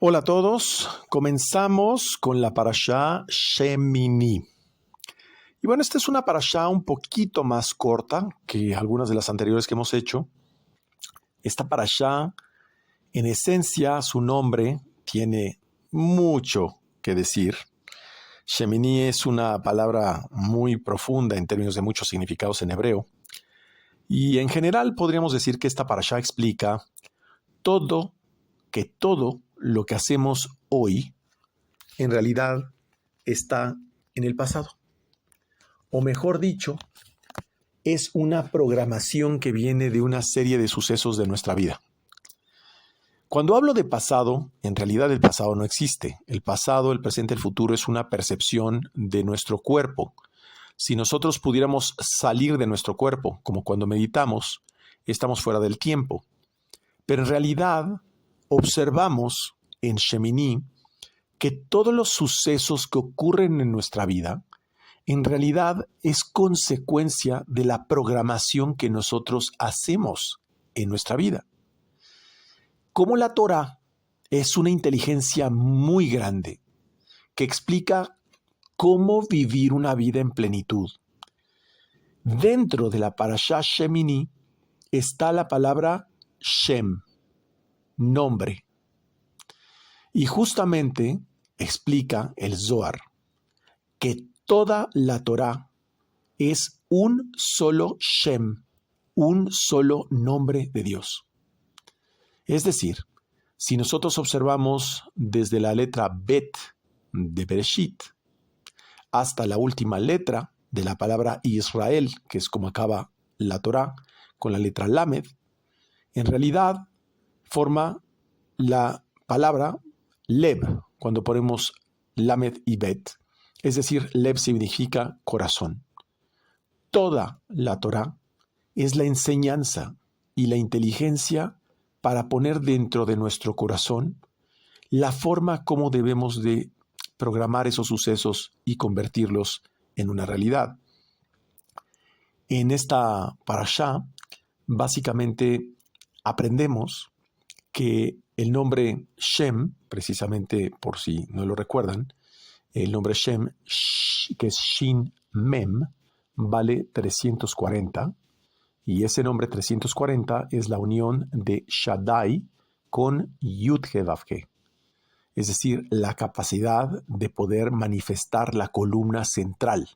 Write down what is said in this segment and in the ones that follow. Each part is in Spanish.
Hola a todos, comenzamos con la parashá Shemini. Y bueno, esta es una parashá un poquito más corta que algunas de las anteriores que hemos hecho. Esta parashá, en esencia, su nombre tiene mucho que decir. Shemini es una palabra muy profunda en términos de muchos significados en hebreo. Y en general podríamos decir que esta parashá explica todo lo que hacemos hoy en realidad está en el pasado. O mejor dicho, es una programación que viene de una serie de sucesos de nuestra vida. Cuando hablo de pasado, en realidad el pasado no existe. El pasado, el presente, el futuro es una percepción de nuestro cuerpo. Si nosotros pudiéramos salir de nuestro cuerpo, como cuando meditamos, estamos fuera del tiempo. Pero en realidad observamos en Shemini que todos los sucesos que ocurren en nuestra vida en realidad es consecuencia de la programación que nosotros hacemos en nuestra vida. Como la Torá es una inteligencia muy grande que explica cómo vivir una vida en plenitud. Dentro de la parashá Shemini está la palabra Shem, nombre. Y justamente explica el Zohar que toda la Torá es un solo Shem, un solo nombre de Dios. Es decir, si nosotros observamos desde la letra Bet de Bereshit hasta la última letra de la palabra Israel, que es como acaba la Torá, con la letra Lamed, en realidad forma la palabra Lev, cuando ponemos Lamed y Bet. Es decir, Lev significa corazón. Toda la Torá es la enseñanza y la inteligencia para poner dentro de nuestro corazón la forma como debemos de programar esos sucesos y convertirlos en una realidad. En esta parashá, básicamente aprendemos que el nombre Shem, precisamente por si no lo recuerdan, el nombre Shem, que es Shin Mem, vale 340, y ese nombre 340 es la unión de Shaddai con Yud-He Vav-He, es decir, la capacidad de poder manifestar la columna central,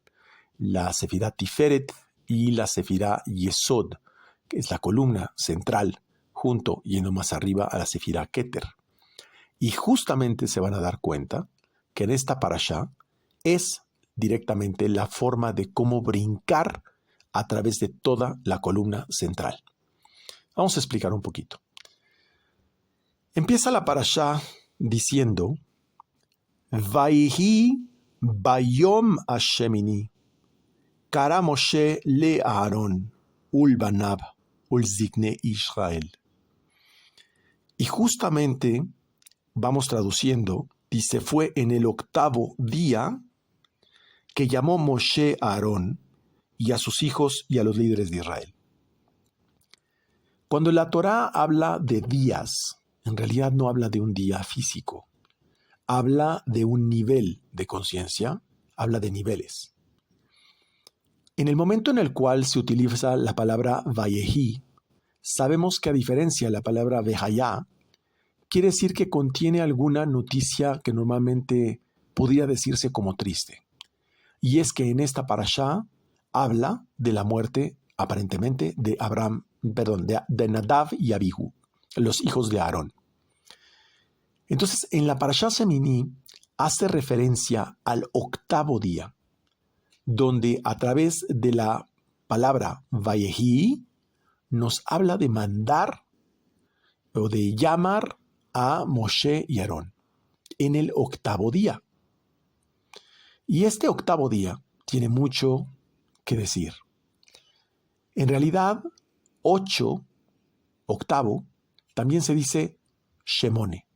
la Sefirá Tiferet y la Sefirá Yesod, que es la columna central, junto, yendo más arriba a la Sefirá Keter. Y justamente se van a dar cuenta que en esta parashá es directamente la forma de cómo brincar a través de toda la columna central. Vamos a explicar un poquito. Empieza la parashá diciendo Vaihi bayom hashemini kara Moshe le Aarón ulbanab ulzikne Israel. Y justamente vamos traduciendo, dice, fue en el 8º día que llamó Moshe a Aarón y a sus hijos y a los líderes de Israel. Cuando la Torá habla de días, en realidad no habla de un día físico, habla de un nivel de conciencia, habla de niveles. En el momento en el cual se utiliza la palabra Vayehi, sabemos que a diferencia de la palabra Vehayá, quiere decir que contiene alguna noticia que normalmente podría decirse como triste. Y es que en esta parashá habla de la muerte, aparentemente, de Nadav y Abihu, los hijos de Aarón. Entonces, en la parashá Shemini hace referencia al 8º día, donde a través de la palabra Vayehi nos habla de mandar o de llamar a Moshe y Aarón en el 8º día. Y este 8º día tiene mucho que decir. En realidad, 8, 8º, también se dice Shemone.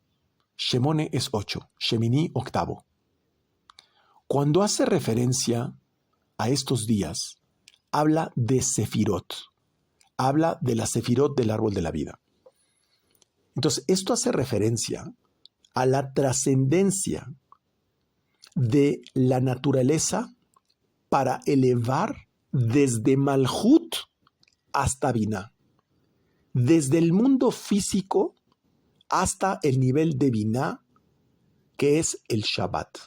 Shemone es 8, Shemini 8º. Cuando hace referencia a estos días, habla de Sefirot, habla de la Sefirot del árbol de la vida. Entonces, esto hace referencia a la trascendencia de la naturaleza para elevar desde Malhut hasta Binah, desde el mundo físico hasta el nivel de Binah, que es el Shabbat,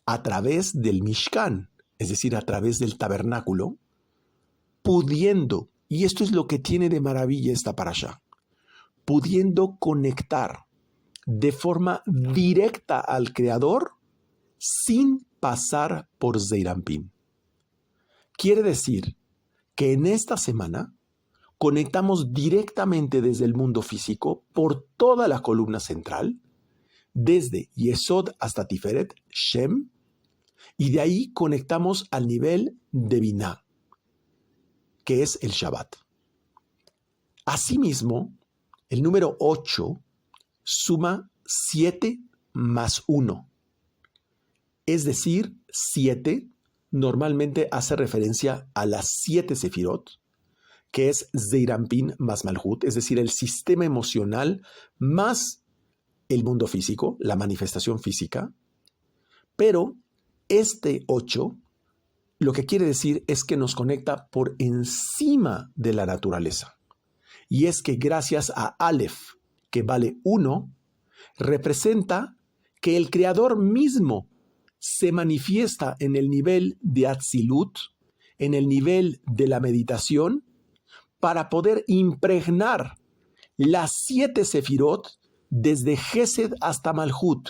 a través del Mishkan, es decir, a través del tabernáculo, pudiendo, y esto es lo que tiene de maravilla esta parashá, pudiendo conectar de forma directa al Creador sin pasar por Zeir Anpin. Quiere decir que en esta semana conectamos directamente desde el mundo físico por toda la columna central, desde Yesod hasta Tiferet, Shem, y de ahí conectamos al nivel de Binah, que es el Shabbat. Asimismo, el número 8 suma 7 más 1. Es decir, 7 normalmente hace referencia a las 7 sefirot, que es Zeir Anpin más Malhut, es decir, el sistema emocional más el mundo físico, la manifestación física. Pero este 8 lo que quiere decir es que nos conecta por encima de la naturaleza. Y es que gracias a Aleph, que vale 1, representa que el Creador mismo se manifiesta en el nivel de Atzilut, en el nivel de la meditación, para poder impregnar las 7 sefirot desde Gesed hasta Malhut.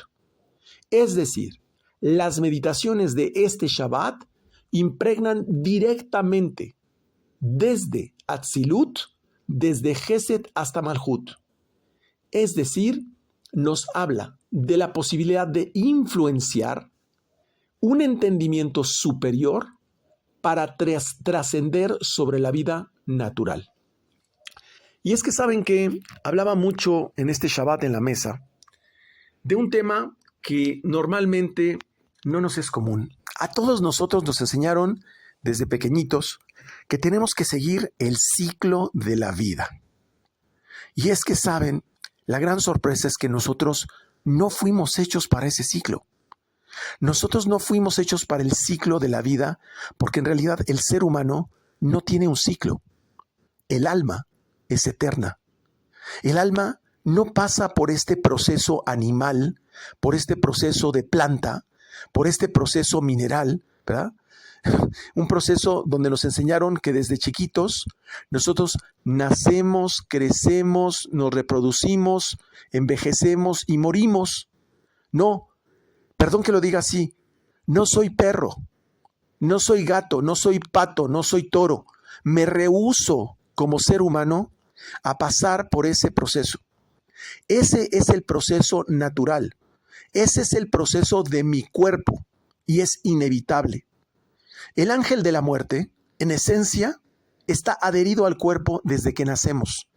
Es decir, las meditaciones de este Shabbat impregnan directamente desde Atzilut, desde Gesed hasta Malhut. Es decir, nos habla de la posibilidad de influenciar un entendimiento superior para trascender sobre la vida natural. Y es que saben que hablaba mucho en este Shabbat en la mesa de un tema que normalmente no nos es común. A todos nosotros nos enseñaron desde pequeñitos que tenemos que seguir el ciclo de la vida. Y es que saben, la gran sorpresa es que nosotros no fuimos hechos para ese ciclo. Nosotros no fuimos hechos para el ciclo de la vida porque en realidad el ser humano no tiene un ciclo. El alma es eterna. El alma no pasa por este proceso animal, por este proceso de planta, por este proceso mineral, ¿verdad? Un proceso donde nos enseñaron que desde chiquitos nosotros nacemos, crecemos, nos reproducimos, envejecemos y morimos. No, perdón que lo diga así, no soy perro, no soy gato, no soy pato, no soy toro. Me rehúso como ser humano a pasar por ese proceso. Ese es el proceso natural. Ese es el proceso de mi cuerpo y es inevitable. El ángel de la muerte, en esencia, está adherido al cuerpo desde que nacemos.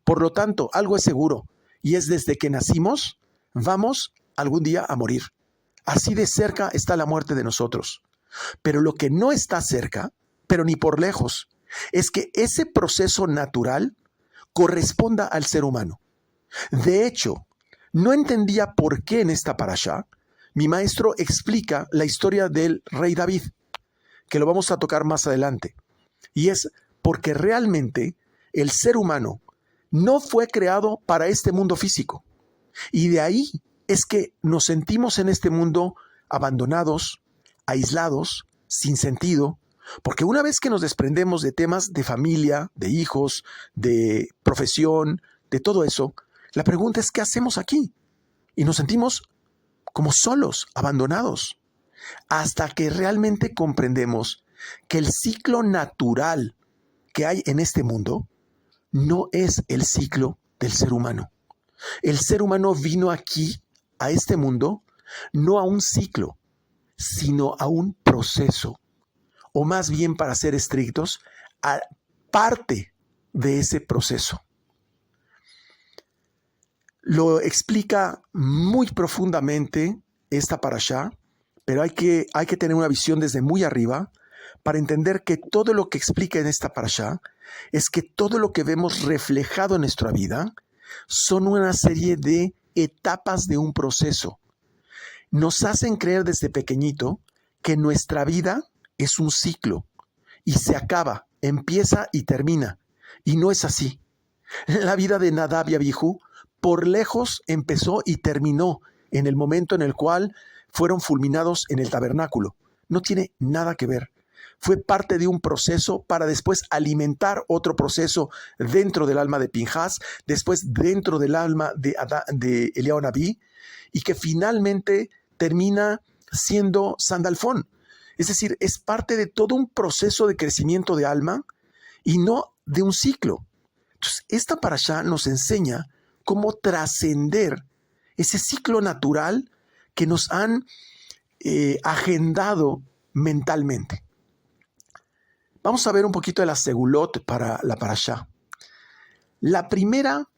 Por lo tanto, algo es seguro, y es desde que nacimos, vamos algún día a morir. Así de cerca está la muerte de nosotros. Pero lo que no está cerca, pero ni por lejos, es que ese proceso natural corresponda al ser humano. De hecho, no entendía por qué en esta parashá mi maestro explica la historia del rey David, que lo vamos a tocar más adelante. Y es porque realmente el ser humano no fue creado para este mundo físico. Y de ahí es que nos sentimos en este mundo abandonados, aislados, sin sentido, porque una vez que nos desprendemos de temas de familia, de hijos, de profesión, de todo eso, la pregunta es ¿qué hacemos aquí? Y nos sentimos como solos, abandonados, hasta que realmente comprendemos que el ciclo natural que hay en este mundo no es el ciclo del ser humano. El ser humano vino aquí, a este mundo, no a un ciclo, sino a un proceso, o más bien, para ser estrictos, a parte de ese proceso. Lo explica muy profundamente esta parashá, pero hay que tener una visión desde muy arriba para entender que todo lo que explica en esta parashá es que todo lo que vemos reflejado en nuestra vida son una serie de etapas de un proceso. Nos hacen creer desde pequeñito que nuestra vida es un ciclo y se acaba, empieza y termina. Y no es así. La vida de Nadab y Abijú por lejos empezó y terminó en el momento en el cual fueron fulminados en el tabernáculo. No tiene nada que ver. Fue parte de un proceso para después alimentar otro proceso dentro del alma de Pinhas, después dentro del alma de Eliyahu Nabí, y que finalmente termina siendo Sandalfón. Es decir, es parte de todo un proceso de crecimiento de alma y no de un ciclo. Entonces, esta parashá nos enseña cómo trascender ese ciclo natural que nos han agendado mentalmente. Vamos a ver un poquito de la segulot para la parashá. La primera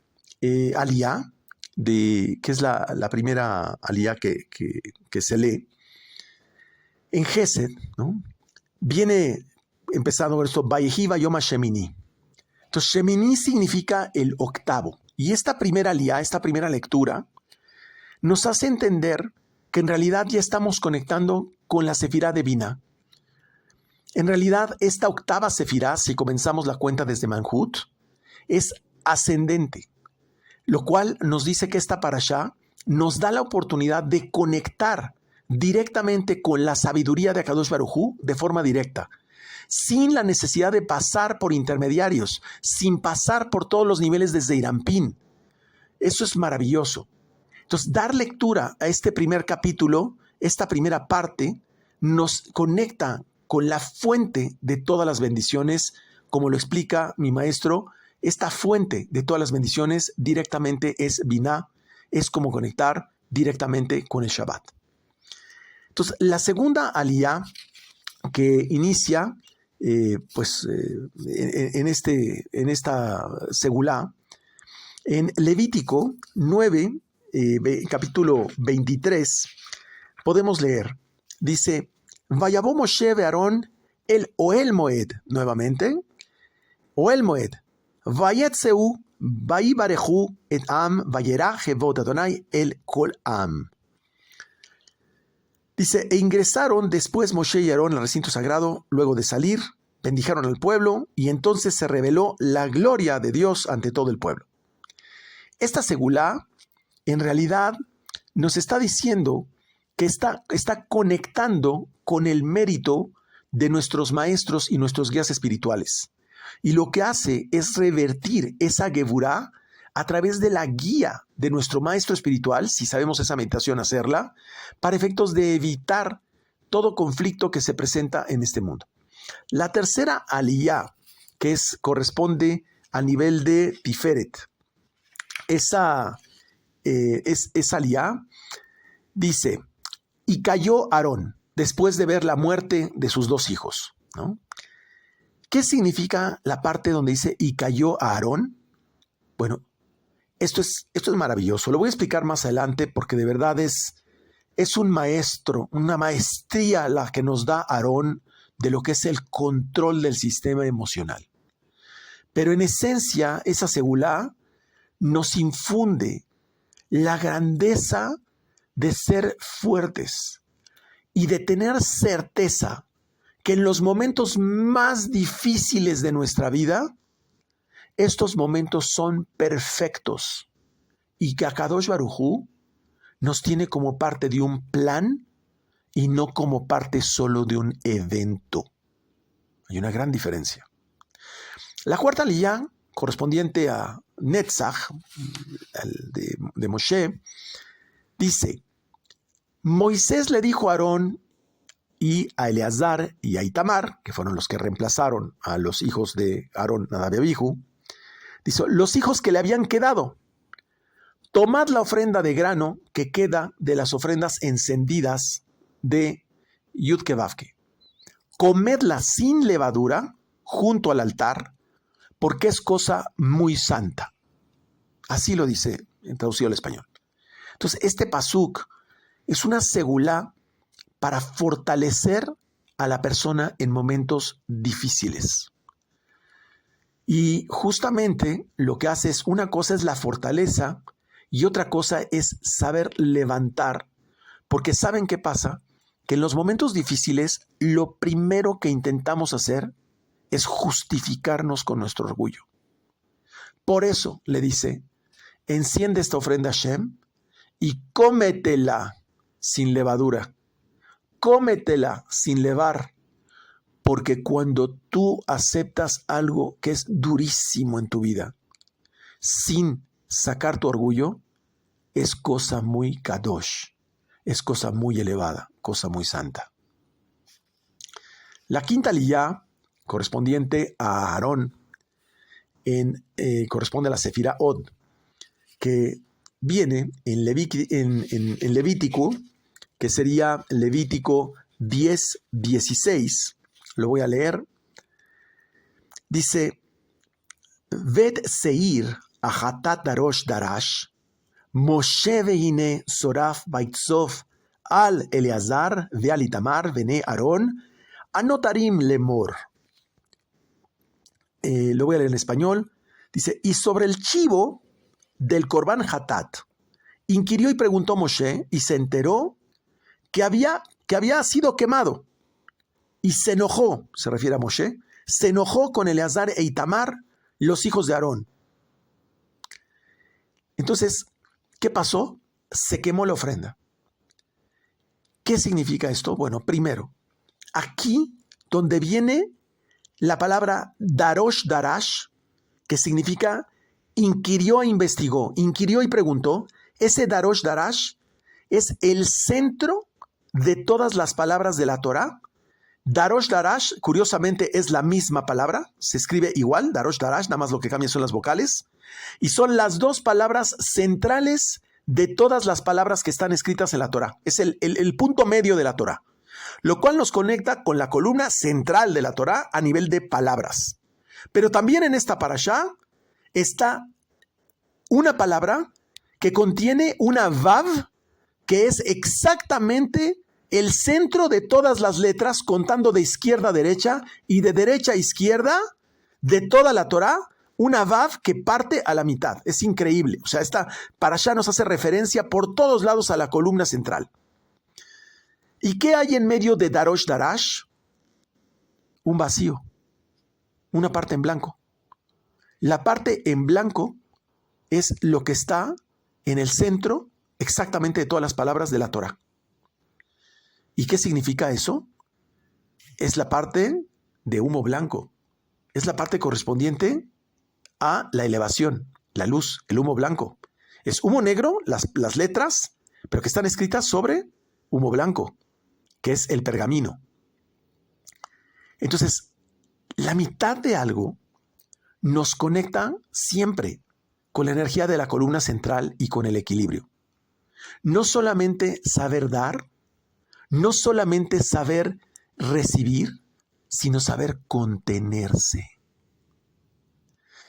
aliyá, que es la primera aliyá que se lee, en Gesed, ¿no? Viene empezando esto, Vayehi Vayom Shemini. Entonces, Shemini significa el octavo. Y esta primera aliyá, esta primera lectura, nos hace entender que en realidad ya estamos conectando con la sefirá de Binah. En realidad, esta octava sefirá, si comenzamos la cuenta desde Manhut, es ascendente, lo cual nos dice que esta parashá nos da la oportunidad de conectar directamente con la sabiduría de Akadosh Baruj Hu de forma directa, sin la necesidad de pasar por intermediarios, sin pasar por todos los niveles desde Irampín. Eso es maravilloso. Entonces, dar lectura a este primer capítulo, esta primera parte, nos conecta con la fuente de todas las bendiciones, como lo explica mi maestro. Esta fuente de todas las bendiciones directamente es Binah, es como conectar directamente con el Shabbat. Entonces, la segunda aliyá que inicia en esta segulá, en Levítico 9, capítulo 23, podemos leer, dice, Vayabó Moshe ve Aarón el Ohel Moed, nuevamente, Ohel Moed, Vayetzeu, Vayibarechu et Am, Vayerah Jevot Adonai el Kol Am. Dice, e ingresaron después Moshe y Aarón al recinto sagrado, luego de salir, bendijeron al pueblo, y entonces se reveló la gloria de Dios ante todo el pueblo. Esta segulá, en realidad, nos está diciendo que está conectando con el mérito de nuestros maestros y nuestros guías espirituales. Y lo que hace es revertir esa Geburá a través de la guía de nuestro maestro espiritual, si sabemos esa meditación hacerla, para efectos de evitar todo conflicto que se presenta en este mundo. La tercera aliyá, que corresponde al nivel de Tiferet, esa aliyá dice, y cayó Aarón después de ver la muerte de sus dos hijos, ¿no? ¿Qué significa la parte donde dice y cayó a Aarón? Bueno, esto es maravilloso. Lo voy a explicar más adelante porque de verdad es un maestro, una maestría la que nos da Aarón de lo que es el control del sistema emocional. Pero en esencia, esa segulá nos infunde la grandeza de ser fuertes y de tener certeza que en los momentos más difíciles de nuestra vida, estos momentos son perfectos y que Akadosh Baruj Hu nos tiene como parte de un plan y no como parte solo de un evento. Hay una gran diferencia. La cuarta aliyá, correspondiente a Netzach, de Moshe, dice, Moisés le dijo a Aarón y a Eleazar y a Itamar, que fueron los que reemplazaron a los hijos de Aarón, Nadab y Abijú, dice, los hijos que le habían quedado, tomad la ofrenda de grano que queda de las ofrendas encendidas de Yudke Vavke, comedla sin levadura junto al altar, porque es cosa muy santa. Así lo dice, traducido al español. Entonces, este pasuk es una segulá para fortalecer a la persona en momentos difíciles. Y justamente lo que hace es, una cosa es la fortaleza y otra cosa es saber levantar, porque ¿saben qué pasa? Que en los momentos difíciles lo primero que intentamos hacer es justificarnos con nuestro orgullo. Por eso le dice, enciende esta ofrenda a Hashem y cómetela sin levadura, cómetela sin levar, porque cuando tú aceptas algo que es durísimo en tu vida, sin sacar tu orgullo, es cosa muy kadosh, es cosa muy elevada, cosa muy santa. La quinta aliyá, correspondiente a Aarón, corresponde a la Sefirá Od, que viene en Levítico, que sería Levítico 10:16. Lo voy a leer. Dice, Vet Seir ahatat darosh darash, Moshe vehine soraf baitzov al Eleazar veal Itamar vene Aarón, anotarim lemor. Lo voy a leer en español. Dice, y sobre el chivo del Corbán Hatat, inquirió y preguntó Moshe y se enteró que había sido quemado. Y se enojó, se refiere a Moshe, se enojó con Eleazar e Itamar, los hijos de Aarón. Entonces, ¿qué pasó? Se quemó la ofrenda. ¿Qué significa esto? Bueno, primero, aquí donde viene la palabra darosh darash, que significa inquirió e investigó, inquirió y preguntó, ese darosh darash es el centro de todas las palabras de la Torá. Darosh darash, curiosamente, es la misma palabra, se escribe igual, darosh darash, nada más lo que cambia son las vocales, y son las dos palabras centrales de todas las palabras que están escritas en la Torá. Es el punto medio de la Torá, lo cual nos conecta con la columna central de la Torá a nivel de palabras. Pero también en esta parashá está una palabra que contiene una vav, que es exactamente el centro de todas las letras, contando de izquierda a derecha y de derecha a izquierda de toda la Torá, una vav que parte a la mitad. Es increíble. O sea, esta parashá nos hace referencia por todos lados a la columna central. ¿Y qué hay en medio de darosh darash? Un vacío, una parte en blanco. La parte en blanco es lo que está en el centro exactamente de todas las palabras de la Torá. ¿Y qué significa eso? Es la parte de humo blanco. Es la parte correspondiente a la elevación, la luz, el humo blanco. Es humo negro, las letras, pero que están escritas sobre humo blanco, que es el pergamino. Entonces, la mitad de algo nos conecta siempre con la energía de la columna central y con el equilibrio. No solamente saber dar, no solamente saber recibir, sino saber contenerse.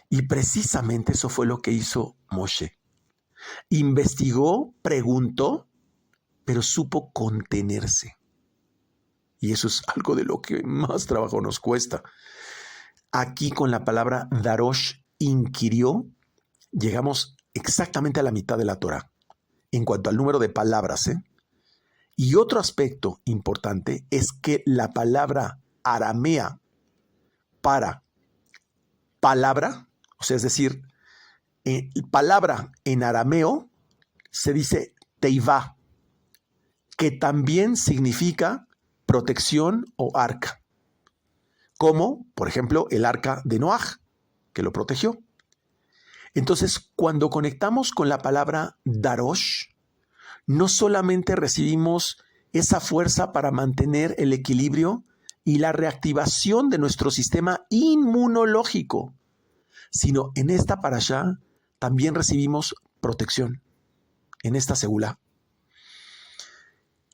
Y precisamente eso fue lo que hizo Moshe. Investigó, preguntó, pero supo contenerse. Y eso es algo de lo que más trabajo nos cuesta. Aquí con la palabra darosh, inquirió, llegamos exactamente a la mitad de la Torá en cuanto al número de palabras. Y otro aspecto importante es que la palabra aramea para palabra, o sea, es decir, palabra en arameo se dice teivá, que también significa protección o arca, como, por ejemplo, el arca de Noaj, que lo protegió. Entonces, cuando conectamos con la palabra darosh, no solamente recibimos esa fuerza para mantener el equilibrio y la reactivación de nuestro sistema inmunológico, sino en esta parashá también recibimos protección, en esta segulá.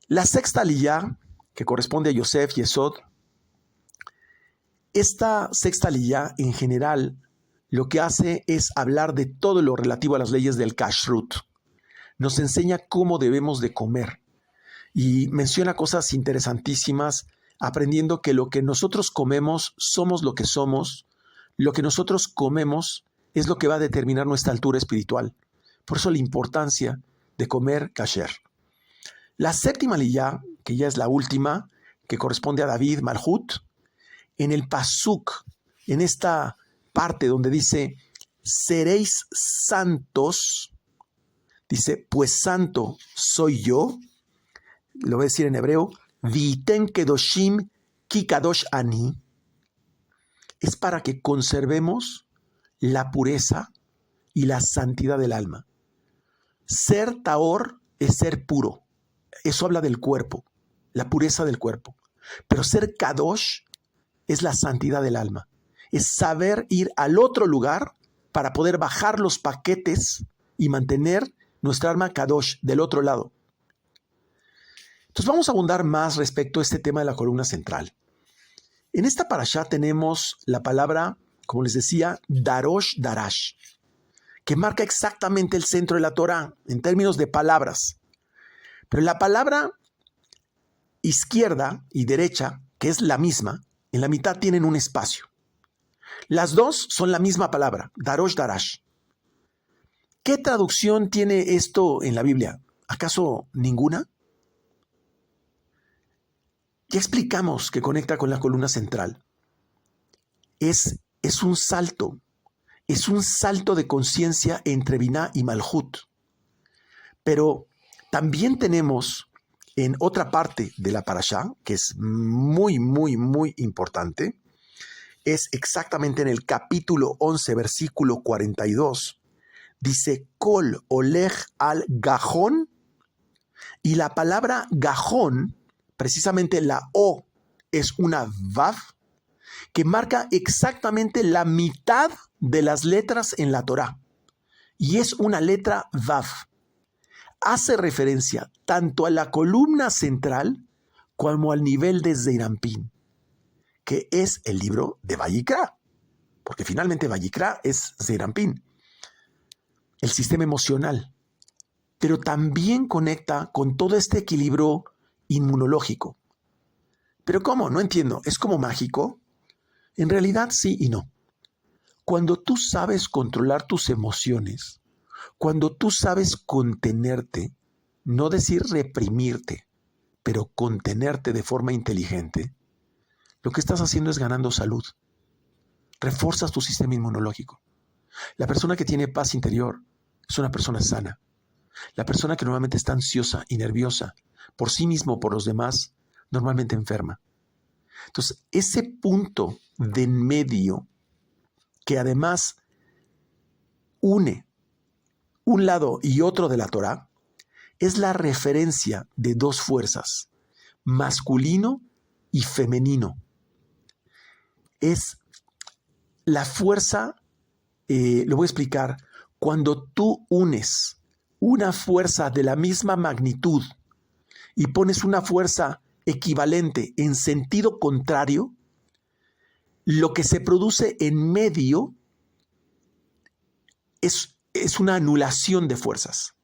La sexta aliyá, que corresponde a Yosef y Esod, esta sexta aliyá en general lo que hace es hablar de todo lo relativo a las leyes del kashrut. Nos enseña cómo debemos de comer y menciona cosas interesantísimas, aprendiendo que lo que nosotros comemos somos lo que somos, lo que nosotros comemos es lo que va a determinar nuestra altura espiritual. Por eso la importancia de comer kasher. La séptima aliyá, que ya es la última, que corresponde a David Malhut, en el pasuk, en esta parte donde dice, seréis santos, dice, pues santo soy yo, lo voy a decir en hebreo, Viten kedoshim ki kadosh ani, es para que conservemos la pureza y la santidad del alma. Ser taor es ser puro. Eso habla del cuerpo, la pureza del cuerpo. Pero ser kadosh es la santidad del alma. Es saber ir al otro lugar para poder bajar los paquetes y mantener nuestra alma kadosh del otro lado. Entonces vamos a abundar más respecto a este tema de la columna central. En esta parashá tenemos la palabra, como les decía, darosh darash, que marca exactamente el centro de la Torah en términos de palabras. Pero la palabra izquierda y derecha, que es la misma, en la mitad tienen un espacio. Las dos son la misma palabra, darosh darash. ¿Qué traducción tiene esto en la Biblia? ¿Acaso ninguna? Ya explicamos que conecta con la columna central. Es un salto. Es un salto de conciencia entre Binah y Malhut. Pero también tenemos en otra parte de la parashá, que es muy, muy, muy importante, es exactamente en el capítulo 11, versículo 42, dice, Kol olej al gajón, y la palabra gajón, precisamente la O es una Vav, que marca exactamente la mitad de las letras en la Torá. Y es una letra Vav. Hace referencia tanto a la columna central como al nivel de Zeirampín, que es el libro de Vayikra. Porque finalmente Vayikra es Zeirampín, el sistema emocional. Pero también conecta con todo este equilibrio inmunológico. ¿Pero cómo? No entiendo. ¿Es como mágico? En realidad sí y no. Cuando tú sabes controlar tus emociones, cuando tú sabes contenerte, no decir reprimirte, pero contenerte de forma inteligente, lo que estás haciendo es ganando salud. Refuerzas tu sistema inmunológico. La persona que tiene paz interior es una persona sana. La persona que normalmente está ansiosa y nerviosa por sí mismo o por los demás, normalmente enferma. Entonces, ese punto de en medio que además une un lado y otro de la Torá, es la referencia de dos fuerzas, masculino y femenino. Es la fuerza, lo voy a explicar, cuando tú unes una fuerza de la misma magnitud y pones una fuerza equivalente en sentido contrario, lo que se produce en medio es una anulación de fuerzas.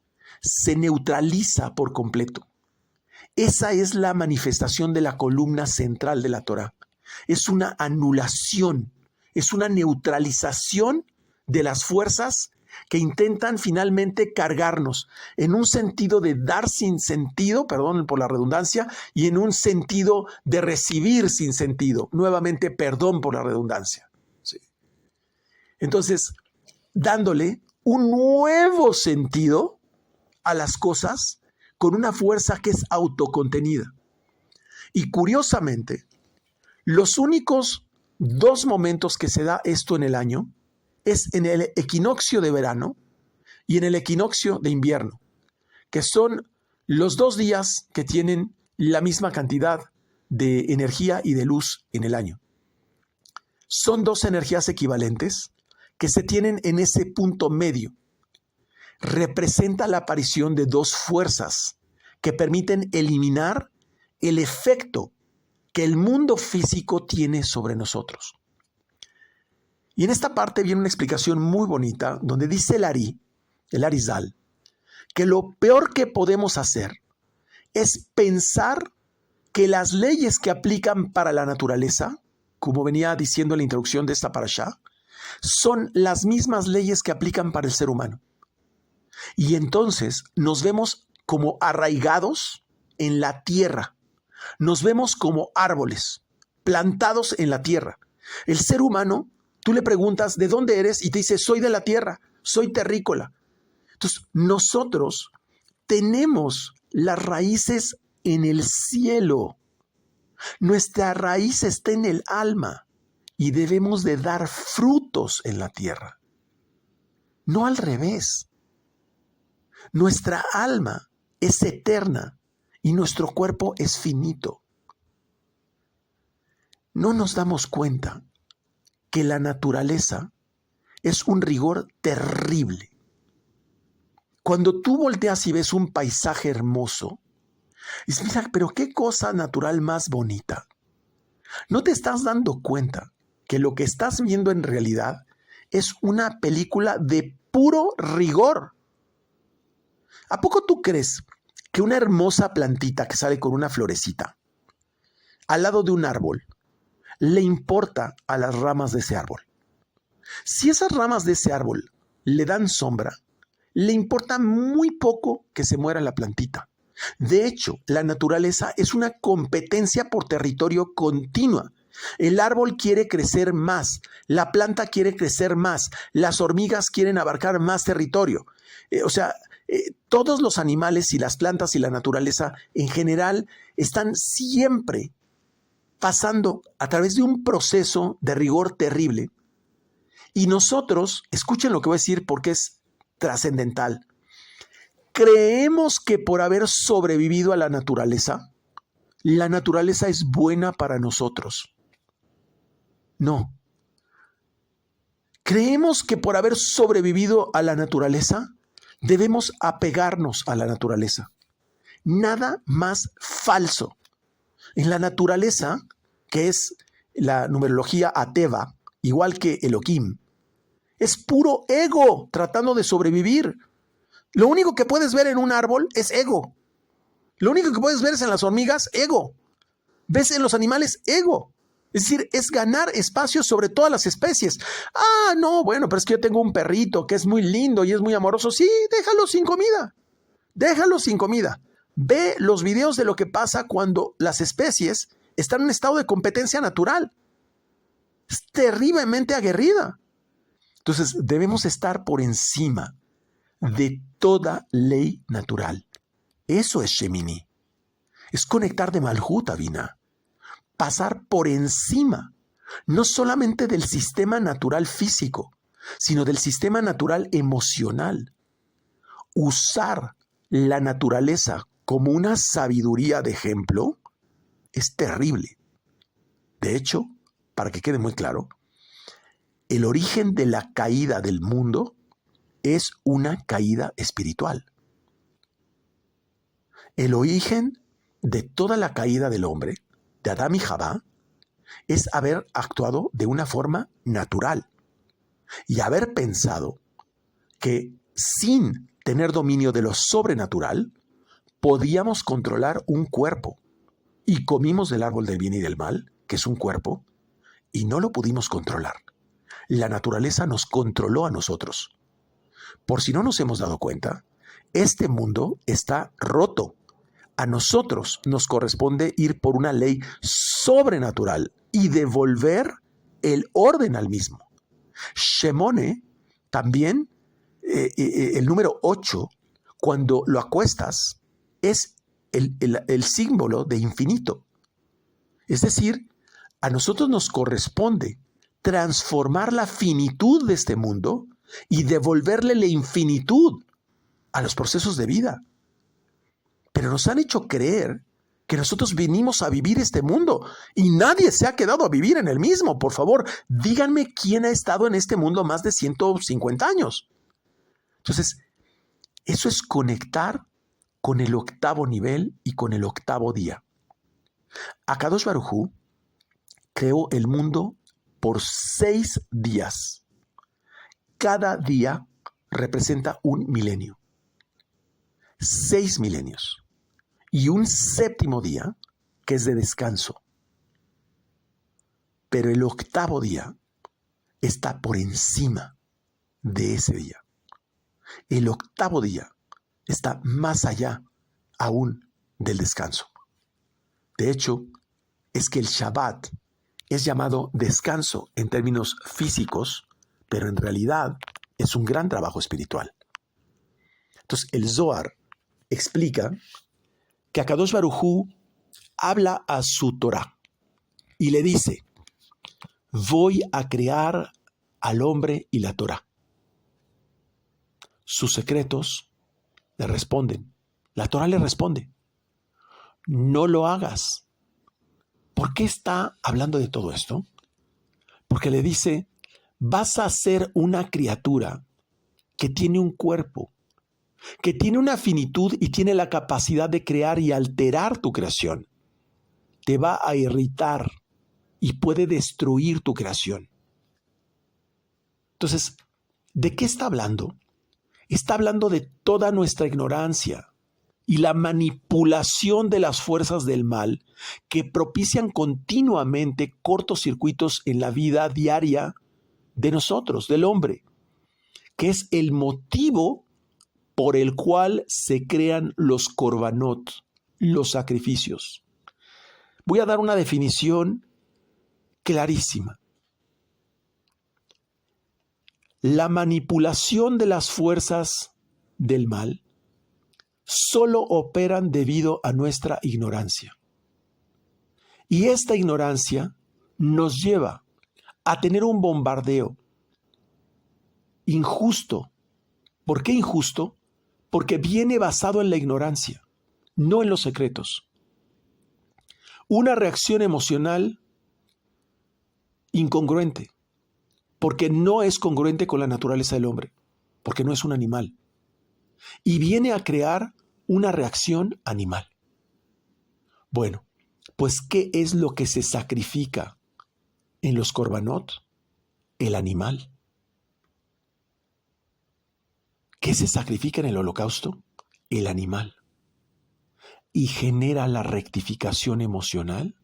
Se neutraliza por completo. Esa es la manifestación de la columna central de la Torá. Es una anulación, es una neutralización de las fuerzas que intentan finalmente cargarnos en un sentido de dar sin sentido, perdón por la redundancia, y en un sentido de recibir sin sentido. Nuevamente, perdón por la redundancia. Sí. Entonces, dándole un nuevo sentido a las cosas con una fuerza que es autocontenida. Y curiosamente, los únicos dos momentos que se da esto en el año es en el equinoccio de verano y en el equinoccio de invierno, que son los 2 días que tienen la misma cantidad de energía y de luz en el año. Son 2 energías equivalentes que se tienen en ese punto medio. Representa la aparición de 2 fuerzas que permiten eliminar el efecto que el mundo físico tiene sobre nosotros. Y en esta parte viene una explicación muy bonita donde dice el Arizal, que lo peor que podemos hacer es pensar que las leyes que aplican para la naturaleza, como venía diciendo en la introducción de esta parashá, son las mismas leyes que aplican para el ser humano. Y entonces nos vemos como arraigados en la tierra. Nos vemos como árboles plantados en la tierra. El ser humano, tú le preguntas, ¿de dónde eres? Y te dice, soy de la tierra, soy terrícola. Entonces, nosotros tenemos las raíces en el cielo. Nuestra raíz está en el alma y debemos de dar frutos en la tierra. No al revés. Nuestra alma es eterna y nuestro cuerpo es finito. No nos damos cuenta que la naturaleza es un rigor terrible. Cuando tú volteas y ves un paisaje hermoso, dices, mira, pero qué cosa natural más bonita. No te estás dando cuenta que lo que estás viendo en realidad es una película de puro rigor. ¿A poco tú crees que una hermosa plantita que sale con una florecita al lado de un árbol le importa a las ramas de ese árbol? Si esas ramas de ese árbol le dan sombra, le importa muy poco que se muera la plantita. De hecho, la naturaleza es una competencia por territorio continua. El árbol quiere crecer más, la planta quiere crecer más, las hormigas quieren abarcar más territorio. Todos los animales y las plantas y la naturaleza en general están siempre pasando a través de un proceso de rigor terrible. Y nosotros, escuchen lo que voy a decir porque es trascendental, creemos que por haber sobrevivido a la naturaleza es buena para nosotros. No. Creemos que por haber sobrevivido a la naturaleza, debemos apegarnos a la naturaleza. Nada más falso. En la naturaleza, que es la numerología Ateva, igual que Elohim, es puro ego tratando de sobrevivir. Lo único que puedes ver en un árbol es ego. Lo único que puedes ver es en las hormigas, ego. Ves en los animales, ego. Es decir, es ganar espacio sobre todas las especies. Ah, no, bueno, pero es que yo tengo un perrito que es muy lindo y es muy amoroso. Sí, déjalo sin comida. Déjalo sin comida. Ve los videos de lo que pasa cuando las especies están en un estado de competencia natural. Es terriblemente aguerrida. Entonces, debemos estar por encima de toda ley natural. Eso es Shemini. Es conectar de Malhut a Binah. Pasar por encima, no solamente del sistema natural físico, sino del sistema natural emocional. Usar la naturaleza como una sabiduría de ejemplo es terrible. De hecho, para que quede muy claro, el origen de la caída del mundo es una caída espiritual. El origen de toda la caída del hombre, de Adán y Jabá, es haber actuado de una forma natural y haber pensado que sin tener dominio de lo sobrenatural podíamos controlar un cuerpo. Y comimos del árbol del bien y del mal, que es un cuerpo, y no lo pudimos controlar. La naturaleza nos controló a nosotros. Por si no nos hemos dado cuenta, este mundo está roto. A nosotros nos corresponde ir por una ley sobrenatural y devolver el orden al mismo. Shemone, también el número 8, cuando lo acuestas, es el símbolo de infinito. Es decir, a nosotros nos corresponde transformar la finitud de este mundo y devolverle la infinitud a los procesos de vida. Pero nos han hecho creer que nosotros vinimos a vivir este mundo y nadie se ha quedado a vivir en el mismo. Por favor, díganme quién ha estado en este mundo más de 150 años. Entonces, eso es conectar con el octavo nivel y con el octavo día. Akadosh Baruj Hu creó el mundo por 6 días. Cada día representa un milenio. 6 milenios. Y un séptimo día que es de descanso. Pero el octavo día está por encima de ese día. El octavo día está más allá aún del descanso. De hecho, es que el Shabbat es llamado descanso en términos físicos, pero en realidad es un gran trabajo espiritual. Entonces, el Zohar explica que Akadosh Baruj Hu habla a su Torah y le dice: voy a crear al hombre y la Torah. Sus secretos le responden. La Torah le responde: no lo hagas. ¿Por qué está hablando de todo esto? Porque le dice: vas a ser una criatura que tiene un cuerpo, que tiene una finitud y tiene la capacidad de crear y alterar tu creación. Te va a irritar y puede destruir tu creación. Entonces, ¿de qué está hablando? Está hablando de toda nuestra ignorancia y la manipulación de las fuerzas del mal que propician continuamente cortocircuitos en la vida diaria de nosotros, del hombre, que es el motivo por el cual se crean los korbanot, los sacrificios. Voy a dar una definición clarísima. La manipulación de las fuerzas del mal solo operan debido a nuestra ignorancia. Y esta ignorancia nos lleva a tener un bombardeo injusto. ¿Por qué injusto? Porque viene basado en la ignorancia, no en los secretos. Una reacción emocional incongruente, porque no es congruente con la naturaleza del hombre, porque no es un animal. Y viene a crear una reacción animal. Bueno, pues ¿qué es lo que se sacrifica en los korbanot? El animal. ¿Qué se sacrifica en el holocausto? El animal. Y genera la rectificación emocional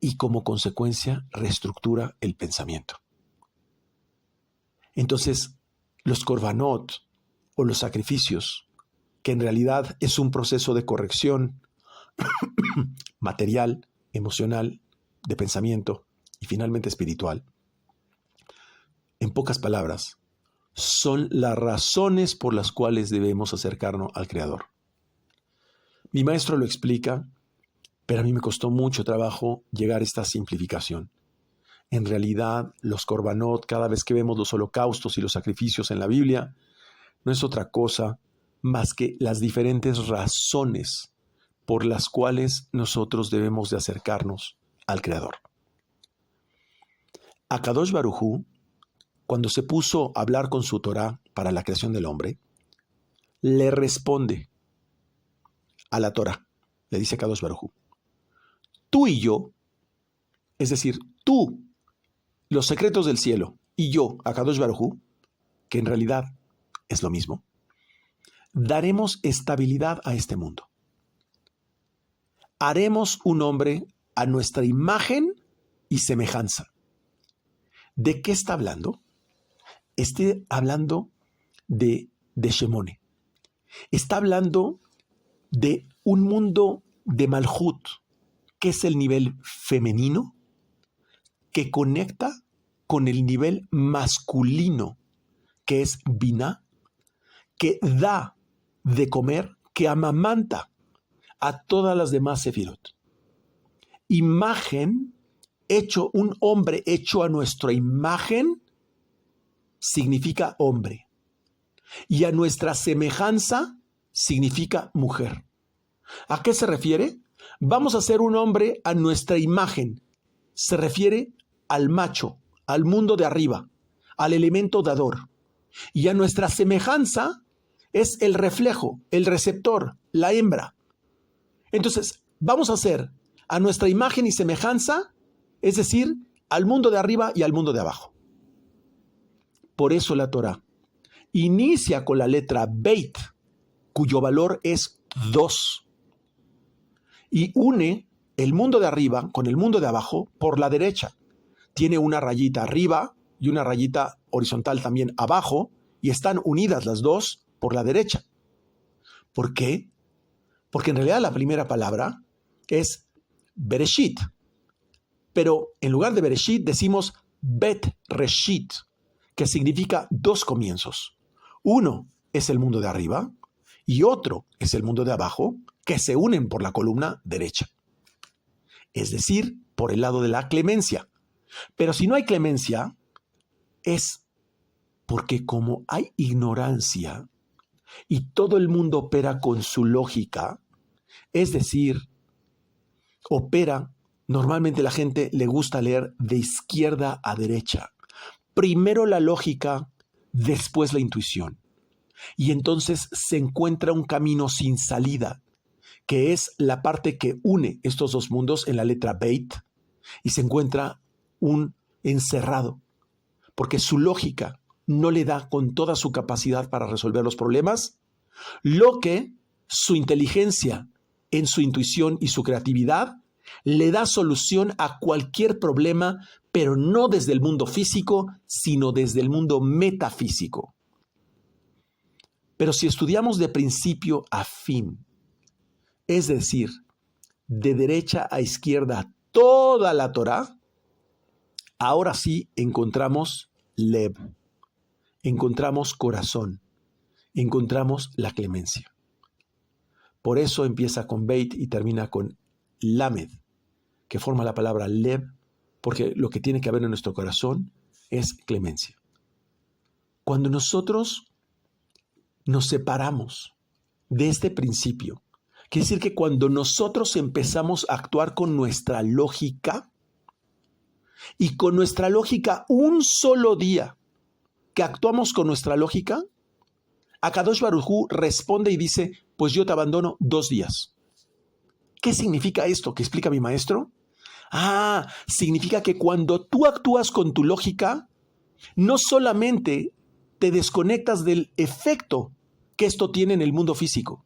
y como consecuencia reestructura el pensamiento. Entonces, los korbanot o los sacrificios, que en realidad es un proceso de corrección material, emocional, de pensamiento y finalmente espiritual, en pocas palabras, son las razones por las cuales debemos acercarnos al Creador. Mi maestro lo explica, pero a mí me costó mucho trabajo llegar a esta simplificación. En realidad, los korbanot, cada vez que vemos los holocaustos y los sacrificios en la Biblia, no es otra cosa más que las diferentes razones por las cuales nosotros debemos de acercarnos al Creador. Akadosh Baruj Hu, cuando se puso a hablar con su Torah para la creación del hombre, le responde a la Torah. Le dice Akadosh Baruj Hu: tú y yo, es decir, tú, los secretos del cielo, y yo, Akadosh Baruj Hu, que en realidad es lo mismo, daremos estabilidad a este mundo. Haremos un hombre a nuestra imagen y semejanza. ¿De qué está hablando? Está hablando de Shemone. Está hablando de un mundo de Malhut, que es el nivel femenino, que conecta con el nivel masculino, que es Binah, que da de comer, que amamanta a todas las demás sefirot. Imagen, un hombre hecho a nuestra imagen, significa hombre. Y a nuestra semejanza significa mujer. ¿A qué se refiere? Vamos a hacer un hombre a nuestra imagen. Se refiere al macho, al mundo de arriba, al elemento dador. Y a nuestra semejanza es el reflejo, el receptor, la hembra. Entonces, vamos a hacer a nuestra imagen y semejanza, es decir, al mundo de arriba y al mundo de abajo. Por eso la Torah inicia con la letra Beit, cuyo valor es 2, y une el mundo de arriba con el mundo de abajo por la derecha. Tiene una rayita arriba y una rayita horizontal también abajo, y están unidas las dos por la derecha. ¿Por qué? Porque en realidad la primera palabra es Bereshit, pero en lugar de Bereshit decimos Bet Reshit, que significa dos comienzos. Uno es el mundo de arriba y otro es el mundo de abajo, que se unen por la columna derecha. Es decir, por el lado de la clemencia. Pero si no hay clemencia, es porque como hay ignorancia y todo el mundo opera con su lógica, es decir, opera, normalmente la gente le gusta leer de izquierda a derecha. Primero la lógica, después la intuición. Y entonces se encuentra un camino sin salida, que es la parte que une estos dos mundos en la letra Beit, y se encuentra un encerrado, porque su lógica no le da con toda su capacidad para resolver los problemas, lo que su inteligencia en su intuición y su creatividad le da solución a cualquier problema, pero no desde el mundo físico, sino desde el mundo metafísico. Pero si estudiamos de principio a fin, es decir, de derecha a izquierda toda la Torá, ahora sí encontramos Lev, encontramos corazón, encontramos la clemencia. Por eso empieza con Beit y termina con Lamed, que forma la palabra Lev, porque lo que tiene que haber en nuestro corazón es clemencia. Cuando nosotros nos separamos de este principio, quiere decir que cuando nosotros empezamos a actuar con nuestra lógica, y con nuestra lógica un solo día que actuamos con nuestra lógica, Akadosh Baruj Hu responde y dice, pues yo te abandono 2 días. ¿Qué significa esto que explica mi maestro? Significa que cuando tú actúas con tu lógica, no solamente te desconectas del efecto que esto tiene en el mundo físico,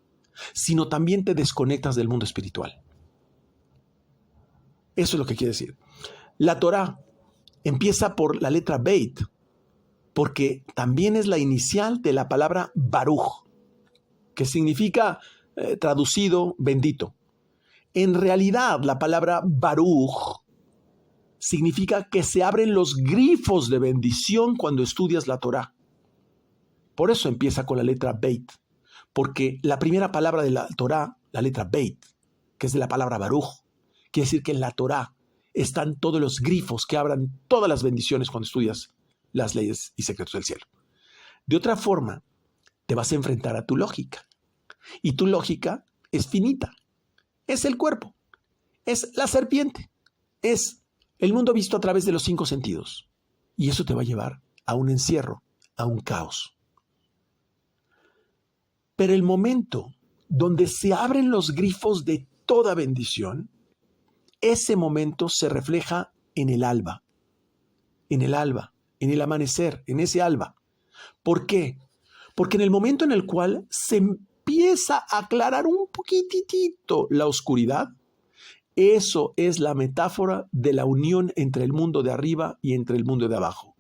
sino también te desconectas del mundo espiritual. Eso es lo que quiere decir. La Torá empieza por la letra Beit, porque también es la inicial de la palabra Baruch, que significa, traducido, bendito. En realidad, la palabra Baruch significa que se abren los grifos de bendición cuando estudias la Torá. Por eso empieza con la letra Beit, porque la primera palabra de la Torá, la letra Beit, que es de la palabra Baruch, quiere decir que en la Torá están todos los grifos que abran todas las bendiciones cuando estudias las leyes y secretos del cielo. De otra forma, te vas a enfrentar a tu lógica. Y tu lógica es finita. Es el cuerpo. Es la serpiente. Es el mundo visto a través de los 5 sentidos. Y eso te va a llevar a un encierro, a un caos. Pero el momento donde se abren los grifos de toda bendición, ese momento se refleja en el alba, en el amanecer, en ese alba. ¿Por qué? Porque en el momento en el cual se empieza a aclarar un poquitito la oscuridad, eso es la metáfora de la unión entre el mundo de arriba y entre el mundo de abajo.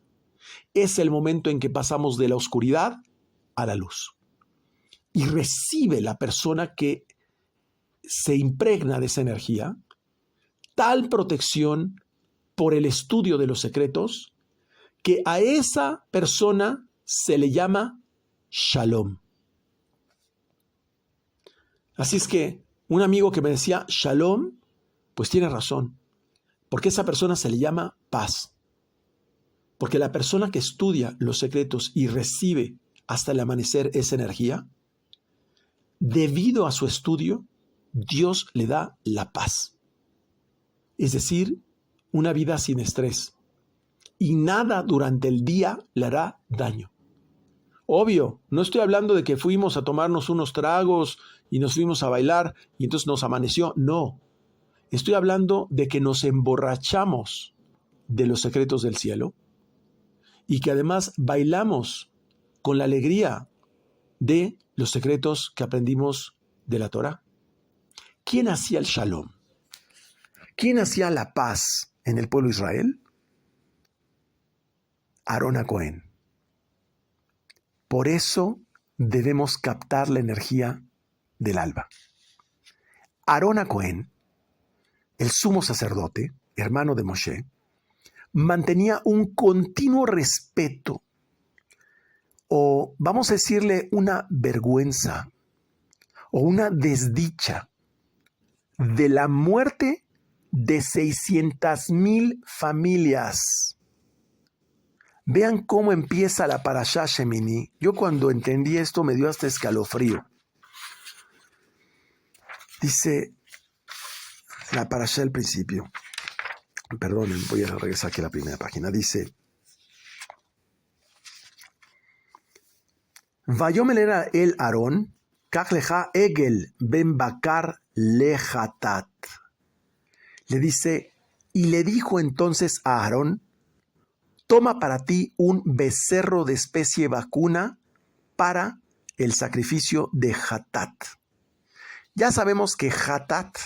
Es el momento en que pasamos de la oscuridad a la luz. Y recibe la persona que se impregna de esa energía tal protección por el estudio de los secretos que a esa persona se le llama Shalom. Así es que un amigo que me decía Shalom, pues tiene razón, porque a esa persona se le llama paz. Porque la persona que estudia los secretos y recibe hasta el amanecer esa energía, debido a su estudio, Dios le da la paz. Es decir, una vida sin estrés. Y nada durante el día le hará daño. Obvio, no estoy hablando de que fuimos a tomarnos unos tragos y nos fuimos a bailar y entonces nos amaneció. No, estoy hablando de que nos emborrachamos de los secretos del cielo y que además bailamos con la alegría de los secretos que aprendimos de la Torá. ¿Quién hacía el Shalom? ¿Quién hacía la paz en el pueblo de Israel? Aarón a Cohen. Por eso debemos captar la energía del alba. Aarón a Cohen, el sumo sacerdote, hermano de Moshe, mantenía un continuo respeto, o vamos a decirle una vergüenza, o una desdicha de la muerte de 600,000 familias. Vean cómo empieza la Parashá Shemini. Yo cuando entendí esto me dio hasta escalofrío. Dice la Parashá al principio. Perdonen, voy a regresar aquí a la primera página. Dice: Vayomer era el Aarón, kach lecha egel ben bakar lechatat. Le dice, y le dijo entonces a Aarón: toma para ti un becerro de especie vacuna para el sacrificio de Hatat. Ya sabemos que Hatat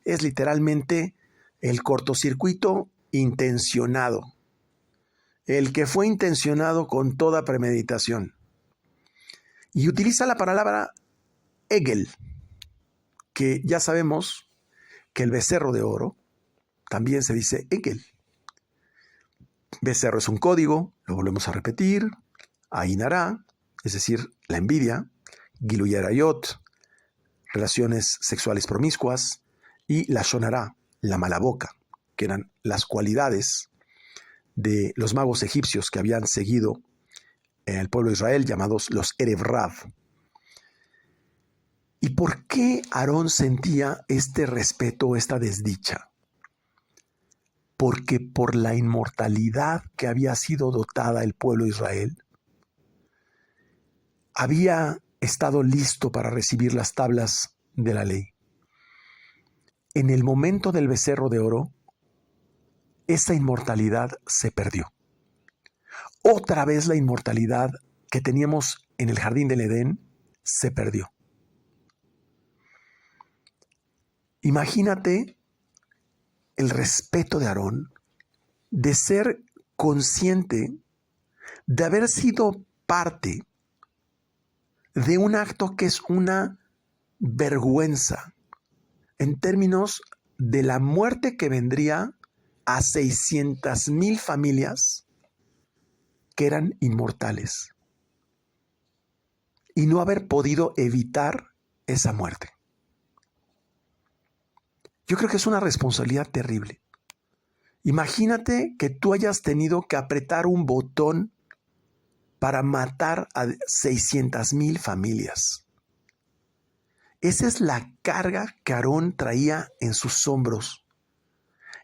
es literalmente el cortocircuito intencionado, el que fue intencionado con toda premeditación. Y utiliza la palabra egel, que ya sabemos que el becerro de oro también se dice egel. Becerro es un código, lo volvemos a repetir. Ainara, es decir, la envidia. Gilui Arayot, relaciones sexuales promiscuas. Y la Shonara, la mala boca, que eran las cualidades de los magos egipcios que habían seguido el pueblo de Israel, llamados los Erev Rav. ¿Y por qué Aarón sentía este respeto, esta desdicha? Porque por la inmortalidad que había sido dotada el pueblo de Israel, había estado listo para recibir las tablas de la ley. En el momento del becerro de oro, esa inmortalidad se perdió. Otra vez la inmortalidad que teníamos en el jardín del Edén se perdió. Imagínate el respeto de Aarón, de ser consciente de haber sido parte de un acto que es una vergüenza en términos de la muerte que vendría a 600,000 familias que eran inmortales y no haber podido evitar esa muerte. Yo creo que es una responsabilidad terrible. Imagínate que tú hayas tenido que apretar un botón para matar a 600,000 familias. Esa es la carga que Aarón traía en sus hombros.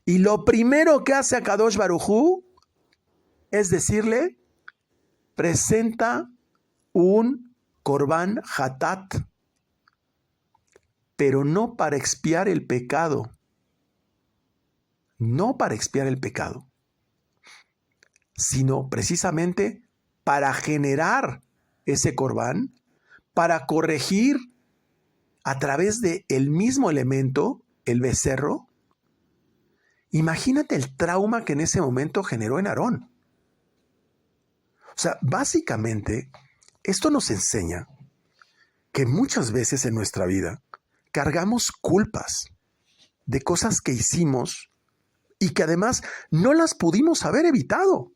Y lo primero que hace Akadosh Baruj Hu es decirle: presenta un Korban Hatat, pero no para expiar el pecado. No para expiar el pecado, sino precisamente para generar ese Korban, para corregir a través del mismo elemento, el becerro. Imagínate el trauma que en ese momento generó en Aarón. O sea, básicamente, esto nos enseña que muchas veces en nuestra vida cargamos culpas de cosas que hicimos y que además no las pudimos haber evitado.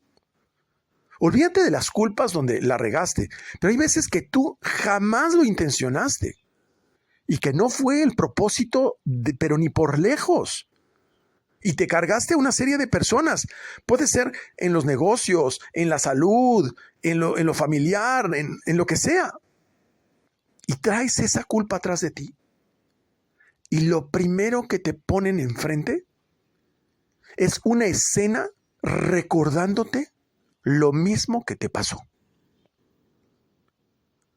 Olvídate de las culpas donde la regaste, pero hay veces que tú jamás lo intencionaste y que no fue el propósito, pero ni por lejos. Y te cargaste a una serie de personas. Puede ser en los negocios, en la salud, en lo familiar, en lo que sea. Y traes esa culpa atrás de ti. Y lo primero que te ponen enfrente es una escena recordándote lo mismo que te pasó.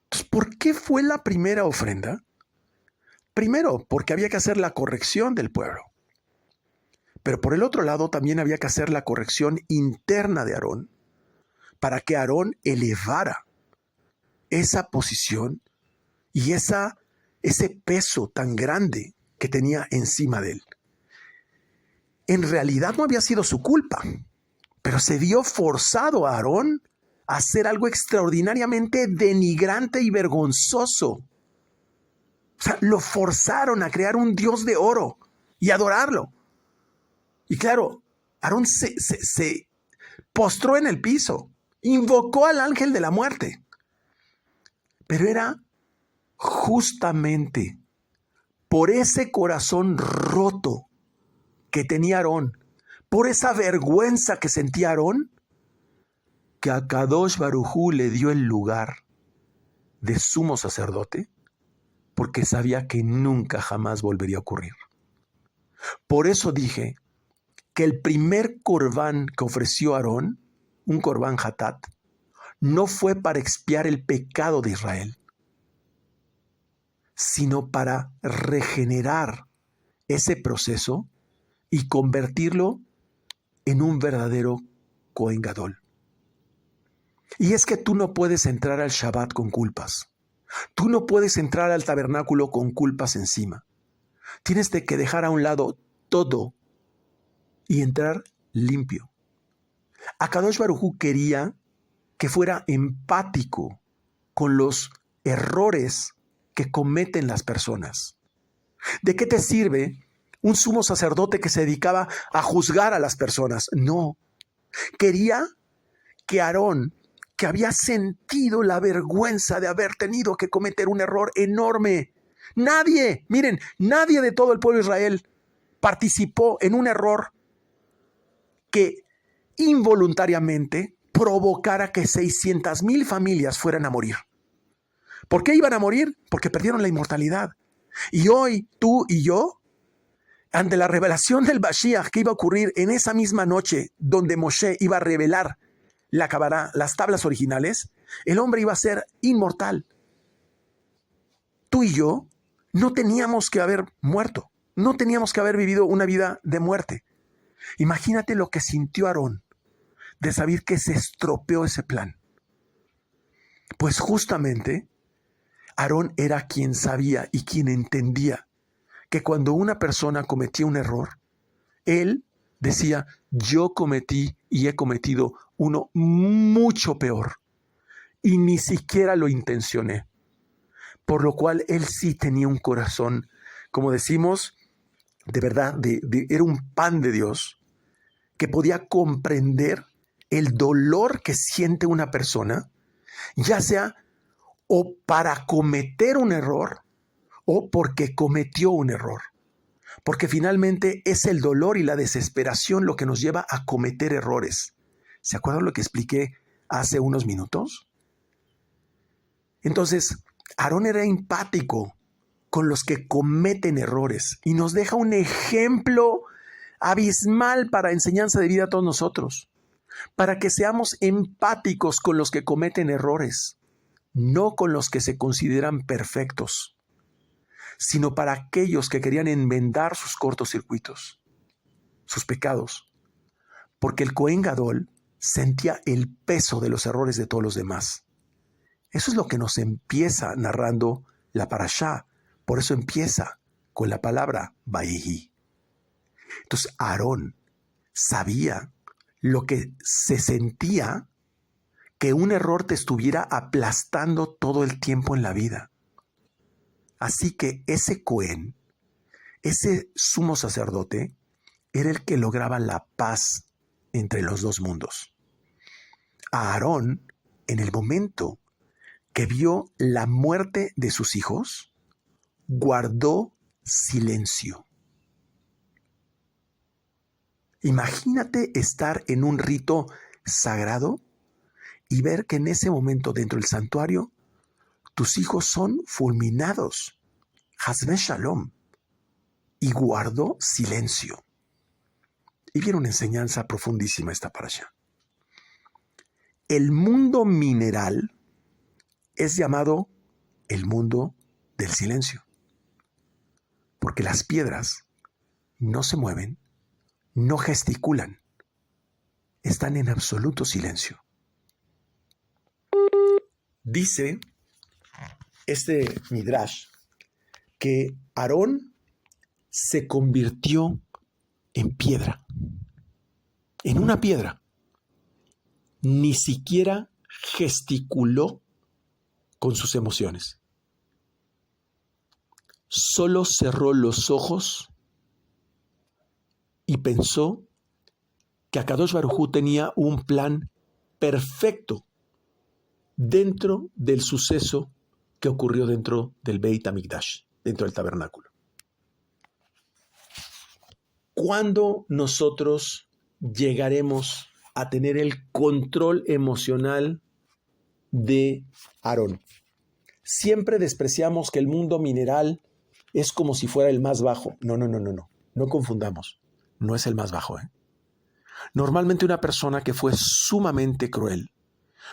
Entonces, ¿por qué fue la primera ofrenda? Primero, porque había que hacer la corrección del pueblo. Pero por el otro lado, también había que hacer la corrección interna de Aarón, para que Aarón elevara esa posición y ese peso tan grande que tenía encima de él. En realidad no había sido su culpa, pero se vio forzado a Aarón a hacer algo extraordinariamente denigrante y vergonzoso. O sea, lo forzaron a crear un dios de oro y adorarlo. Y claro, Aarón se postró en el piso, invocó al ángel de la muerte. Pero era justamente por ese corazón roto que tenía Aarón, por esa vergüenza que sentía Aarón, que a Kadosh Baruj Hu le dio el lugar de sumo sacerdote, porque sabía que nunca jamás volvería a ocurrir. Por eso dije que el primer corbán que ofreció Aarón, un corbán hatat, no fue para expiar el pecado de Israel, sino para regenerar ese proceso y convertirlo en un verdadero Cohen Gadol. Y es que tú no puedes entrar al Shabbat con culpas. Tú no puedes entrar al tabernáculo con culpas encima. Tienes que dejar a un lado todo y entrar limpio. Akadosh Baruj Hu quería que fuera empático con los errores que cometen las personas. ¿De qué te sirve un sumo sacerdote que se dedicaba a juzgar a las personas? No. Quería que Aarón, que había sentido la vergüenza de haber tenido que cometer un error enorme. Nadie de todo el pueblo de Israel participó en un error que involuntariamente provocara que 600,000 familias fueran a morir. ¿Por qué iban a morir? Porque perdieron la inmortalidad. Y hoy, tú y yo, ante la revelación del Mashiach que iba a ocurrir en esa misma noche donde Moshe iba a revelar la Kabará, las tablas originales, el hombre iba a ser inmortal. Tú y yo no teníamos que haber muerto, no teníamos que haber vivido una vida de muerte. Imagínate lo que sintió Aarón de saber que se estropeó ese plan. Pues justamente Aarón era quien sabía y quien entendía que cuando una persona cometía un error, él decía, yo cometí y he cometido uno mucho peor y ni siquiera lo intencioné. Por lo cual él sí tenía un corazón, como decimos, de verdad, era un pan de Dios que podía comprender el dolor que siente una persona, ya sea o para cometer un error o porque cometió un error. Porque finalmente es el dolor y la desesperación lo que nos lleva a cometer errores. ¿Se acuerdan lo que expliqué hace unos minutos? Entonces, Aarón era empático con los que cometen errores y nos deja un ejemplo abismal para enseñanza de vida a todos nosotros, para que seamos empáticos con los que cometen errores, no con los que se consideran perfectos, sino para aquellos que querían enmendar sus cortocircuitos, sus pecados, porque el Cohen Gadol sentía el peso de los errores de todos los demás. Eso es lo que nos empieza narrando la parashá, por eso empieza con la palabra Vayehi. Entonces Aarón sabía lo que se sentía que un error te estuviera aplastando todo el tiempo en la vida. Así que ese Cohen, ese sumo sacerdote, era el que lograba la paz entre los dos mundos. A Aarón, en el momento que vio la muerte de sus hijos, guardó silencio. Imagínate estar en un rito sagrado y ver que en ese momento dentro del santuario tus hijos son fulminados. Hasbe Shalom. Y guardó silencio. Y viene una enseñanza profundísima esta parasha. El mundo mineral es llamado el mundo del silencio. Porque las piedras no se mueven, no gesticulan, están en absoluto silencio. Dice este Midrash que Aarón se convirtió en piedra, en una piedra. Ni siquiera gesticuló con sus emociones. Solo cerró los ojos y pensó que Akadosh Baruj Hu tenía un plan perfecto dentro del suceso que ocurrió dentro del Beit HaMikdash, dentro del tabernáculo. ¿Cuándo nosotros llegaremos a tener el control emocional de Aarón? Siempre despreciamos que el mundo mineral es como si fuera el más bajo. No confundamos. No es el más bajo. Normalmente una persona que fue sumamente cruel,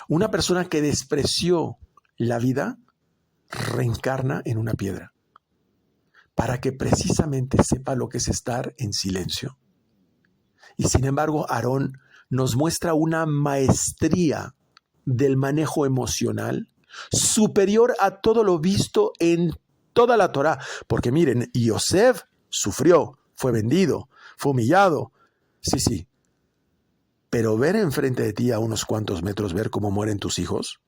una persona que despreció la vida, reencarna en una piedra para que precisamente sepa lo que es estar en silencio. Y sin embargo, Aarón nos muestra una maestría del manejo emocional superior a todo lo visto en toda la Torá. Porque miren, Yosef sufrió, fue vendido, fue humillado. Sí. Pero ver enfrente de ti a unos cuantos metros, ver cómo mueren tus hijos,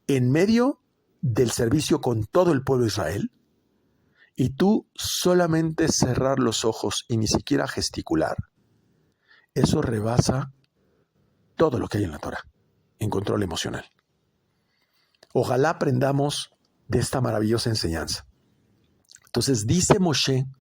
en medio del servicio con todo el pueblo de Israel, y tú solamente cerrar los ojos y ni siquiera gesticular, eso rebasa todo lo que hay en la Torá, en control emocional. Ojalá aprendamos de esta maravillosa enseñanza. Entonces dice Moshe